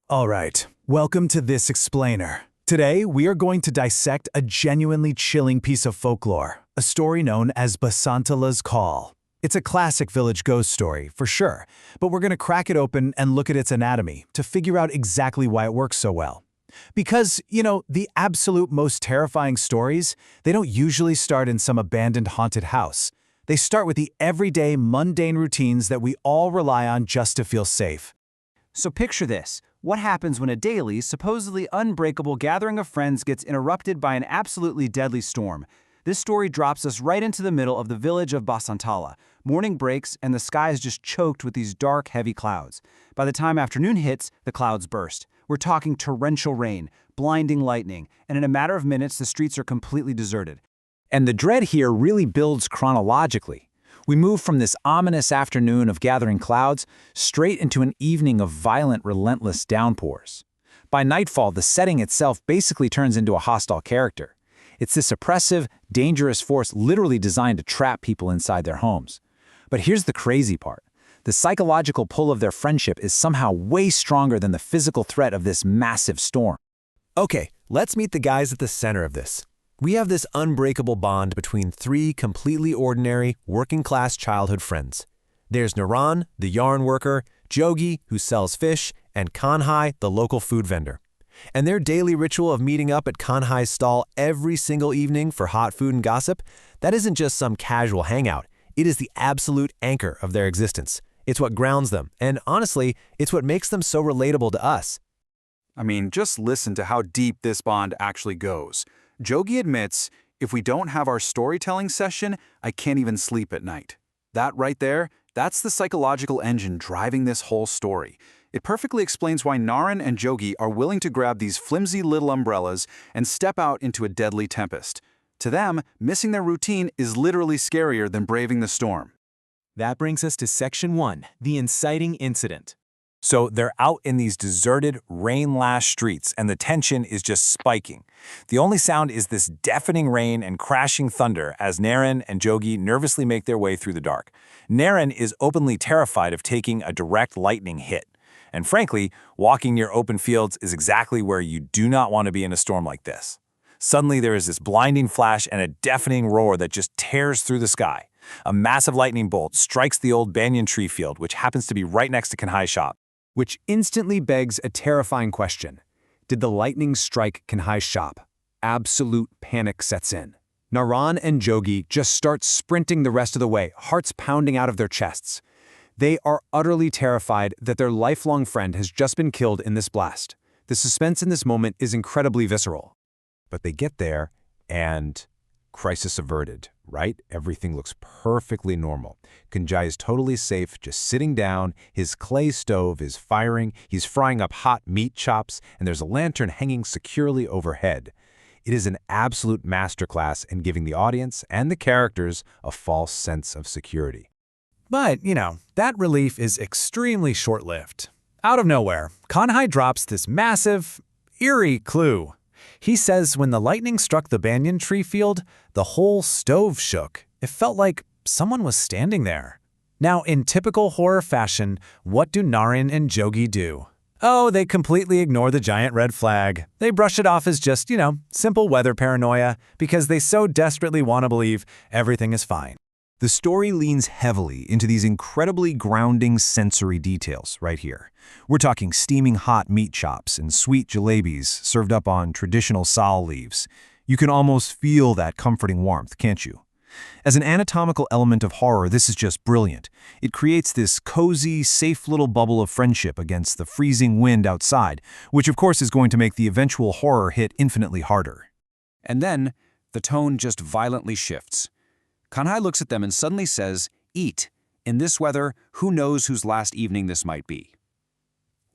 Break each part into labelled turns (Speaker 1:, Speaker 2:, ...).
Speaker 1: All right, welcome to This Explainer. Today, we are going to dissect a genuinely chilling piece of folklore, a story known as Basantala's Call. It's a classic village ghost story, for sure, but we're going to crack it open and look at its anatomy to figure out exactly why it works so well. Because, the absolute most terrifying stories, they don't usually start in some abandoned haunted house. They start with the everyday, mundane routines that we all rely on just to feel safe.
Speaker 2: So picture this. What happens when a daily, supposedly unbreakable gathering of friends gets interrupted by an absolutely deadly storm? This story drops us right into the middle of the village of Basantala. Morning breaks and the sky is just choked with these dark, heavy clouds. By the time afternoon hits, the clouds burst. We're talking torrential rain, blinding lightning, and in a matter of minutes, the streets are completely deserted.
Speaker 3: And the dread here really builds chronologically. We move from this ominous afternoon of gathering clouds straight into an evening of violent, relentless downpours. By nightfall, the setting itself basically turns into a hostile character. It's this oppressive, dangerous force literally designed to trap people inside their homes. But here's the crazy part. The psychological pull of their friendship is somehow way stronger than the physical threat of this massive storm.
Speaker 4: Okay, let's meet the guys at the center of this. We have this unbreakable bond between three completely ordinary, working-class childhood friends. There's Naran, the yarn worker, Jogi, who sells fish, and Kanhai, the local food vendor. And their daily ritual of meeting up at Kanhai's stall every single evening for hot food and gossip, that isn't just some casual hangout. It is the absolute anchor of their existence. It's what grounds them, and honestly, it's what makes them so relatable to us.
Speaker 5: I mean, just listen to how deep this bond actually goes. Jogi admits, if we don't have our storytelling session, I can't even sleep at night. That right there, that's the psychological engine driving this whole story. It perfectly explains why Naran and Jogi are willing to grab these flimsy little umbrellas and step out into a deadly tempest. To them, missing their routine is literally scarier than braving the storm.
Speaker 1: That brings us to Section 1, the inciting incident.
Speaker 3: So they're out in these deserted, rain-lashed streets, and the tension is just spiking. The only sound is this deafening rain and crashing thunder as Naran and Jogi nervously make their way through the dark. Naran is openly terrified of taking a direct lightning hit. And frankly, walking near open fields is exactly where you do not want to be in a storm like this. Suddenly there is this blinding flash and a deafening roar that just tears through the sky. A massive lightning bolt strikes the old banyan tree field, which happens to be right next to Kanhai's shop.
Speaker 1: Which instantly begs a terrifying question. Did the lightning strike Kanhai's shop? Absolute panic sets in. Naran and Jogi just start sprinting the rest of the way, hearts pounding out of their chests. They are utterly terrified that their lifelong friend has just been killed in this blast. The suspense in this moment is incredibly visceral.
Speaker 4: But they get there, and crisis averted, right? Everything looks perfectly normal. Kanhai is totally safe, just sitting down, his clay stove is firing, he's frying up hot meat chops, and there's a lantern hanging securely overhead. It is an absolute masterclass in giving the audience and the characters a false sense of security.
Speaker 1: But, that relief is extremely short-lived. Out of nowhere, Kanhai drops this massive, eerie clue. He says when the lightning struck the banyan tree field, the whole stove shook. It felt like someone was standing there. Now, in typical horror fashion, what do Naran and Jogi do? Oh, they completely ignore the giant red flag. They brush it off as just, simple weather paranoia because they so desperately want to believe everything is fine.
Speaker 4: The story leans heavily into these incredibly grounding sensory details right here. We're talking steaming hot meat chops and sweet jalebis served up on traditional sal leaves. You can almost feel that comforting warmth, can't you? As an anatomical element of horror, this is just brilliant. It creates this cozy, safe little bubble of friendship against the freezing wind outside, which of course is going to make the eventual horror hit infinitely harder.
Speaker 2: And then, the tone just violently shifts. Kanhai looks at them and suddenly says, "Eat. In this weather, who knows whose last evening this might be?"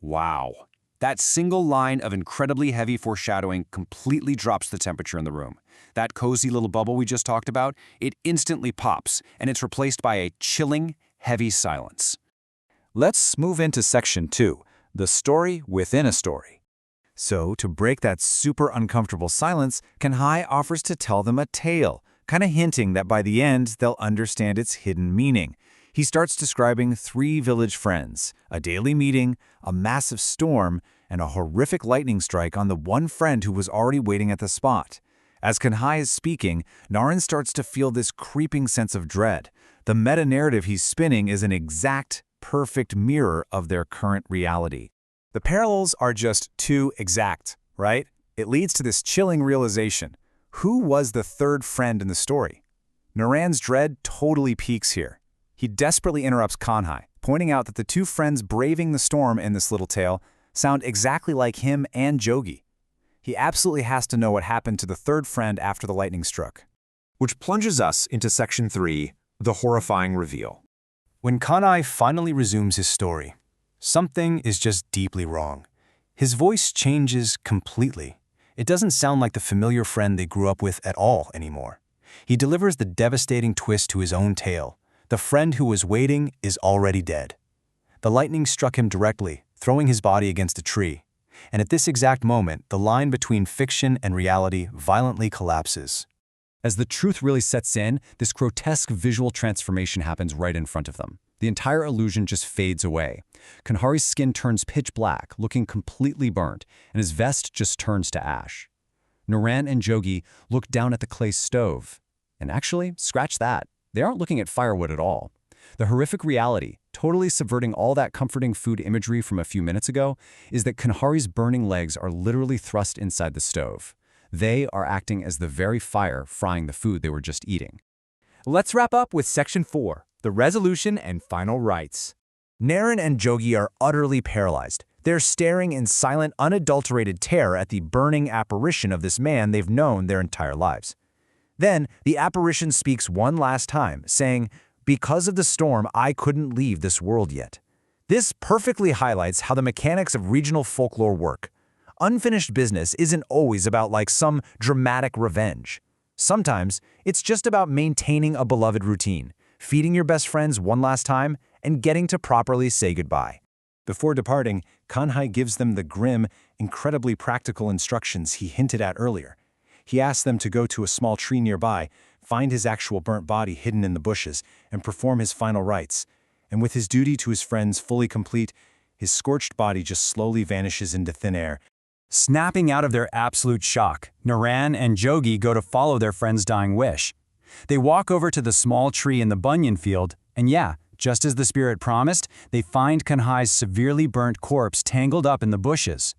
Speaker 2: Wow. That single line of incredibly heavy foreshadowing completely drops the temperature in the room. That cozy little bubble we just talked about, it instantly pops, and it's replaced by a chilling, heavy silence.
Speaker 3: Let's move into Section 2, the story within a story.
Speaker 1: So, to break that super uncomfortable silence, Kanhai offers to tell them a tale, kind of hinting that by the end, they'll understand its hidden meaning. He starts describing 3 village friends, a daily meeting, a massive storm,
Speaker 3: and a horrific lightning strike on the one friend who was already waiting at the spot. As Kanhai is speaking, Naren starts to feel this creeping sense of dread. The meta-narrative he's spinning is an exact, perfect mirror of their current reality. The parallels are just too exact, right? It leads to this chilling realization. Who was the third friend in the story? Naran's dread totally peaks here. He desperately interrupts Kanhai, pointing out that the two friends braving the storm in this little tale sound exactly like him and Jogi. He absolutely has to know what happened to the third friend after the lightning struck.
Speaker 4: Which plunges us into Section 3, the horrifying reveal.
Speaker 2: When Kanhai finally resumes his story, something is just deeply wrong. His voice changes completely. It doesn't sound like the familiar friend they grew up with at all anymore. He delivers the devastating twist to his own tale. The friend who was waiting is already dead. The lightning struck him directly, throwing his body against a tree. And at this exact moment, the line between fiction and reality violently collapses.
Speaker 6: As the truth really sets in, this grotesque visual transformation happens right in front of them. The entire illusion just fades away. Kanhari's skin turns pitch black, looking completely burnt, and his vest just turns to ash. Naran and Jogi look down at the clay stove. And actually, scratch that. They aren't looking at firewood at all. The horrific reality, totally subverting all that comforting food imagery from a few minutes ago, is that Kanhari's burning legs are literally thrust inside the stove. They are acting as the very fire frying the food they were just eating.
Speaker 1: Let's wrap up with Section 4, the resolution and final rites.
Speaker 3: Naren and Jogi are utterly paralyzed. They're staring in silent, unadulterated terror at the burning apparition of this man they've known their entire lives. Then, the apparition speaks one last time, saying, "Because of the storm, I couldn't leave this world yet." This perfectly highlights how the mechanics of regional folklore work. Unfinished business isn't always about some dramatic revenge. Sometimes, it's just about maintaining a beloved routine, feeding your best friends one last time, and getting to properly say goodbye.
Speaker 2: Before departing, Kanhai gives them the grim, incredibly practical instructions he hinted at earlier. He asks them to go to a small tree nearby, find his actual burnt body hidden in the bushes, and perform his final rites. And with his duty to his friends fully complete, his scorched body just slowly vanishes into thin air.
Speaker 6: Snapping out of their absolute shock, Naran and Jogi go to follow their friend's dying wish. They walk over to the small tree in the banyan field, and yeah, just as the spirit promised, they find Kanhai's severely burnt corpse tangled up in the bushes.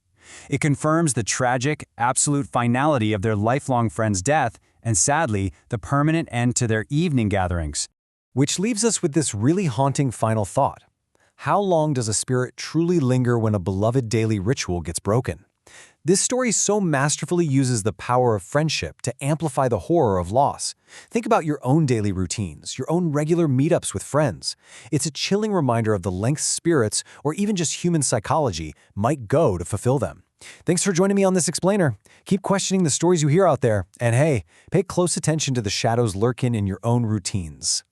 Speaker 6: It confirms the tragic, absolute finality of their lifelong friend's death, and sadly, the permanent end to their evening gatherings.
Speaker 4: Which leaves us with this really haunting final thought. How long does a spirit truly linger when a beloved daily ritual gets broken? This story so masterfully uses the power of friendship to amplify the horror of loss. Think about your own daily routines, your own regular meetups with friends. It's a chilling reminder of the lengths spirits, or even just human psychology, might go to fulfill them. Thanks for joining me on this explainer. Keep questioning the stories you hear out there, and hey, pay close attention to the shadows lurking in your own routines.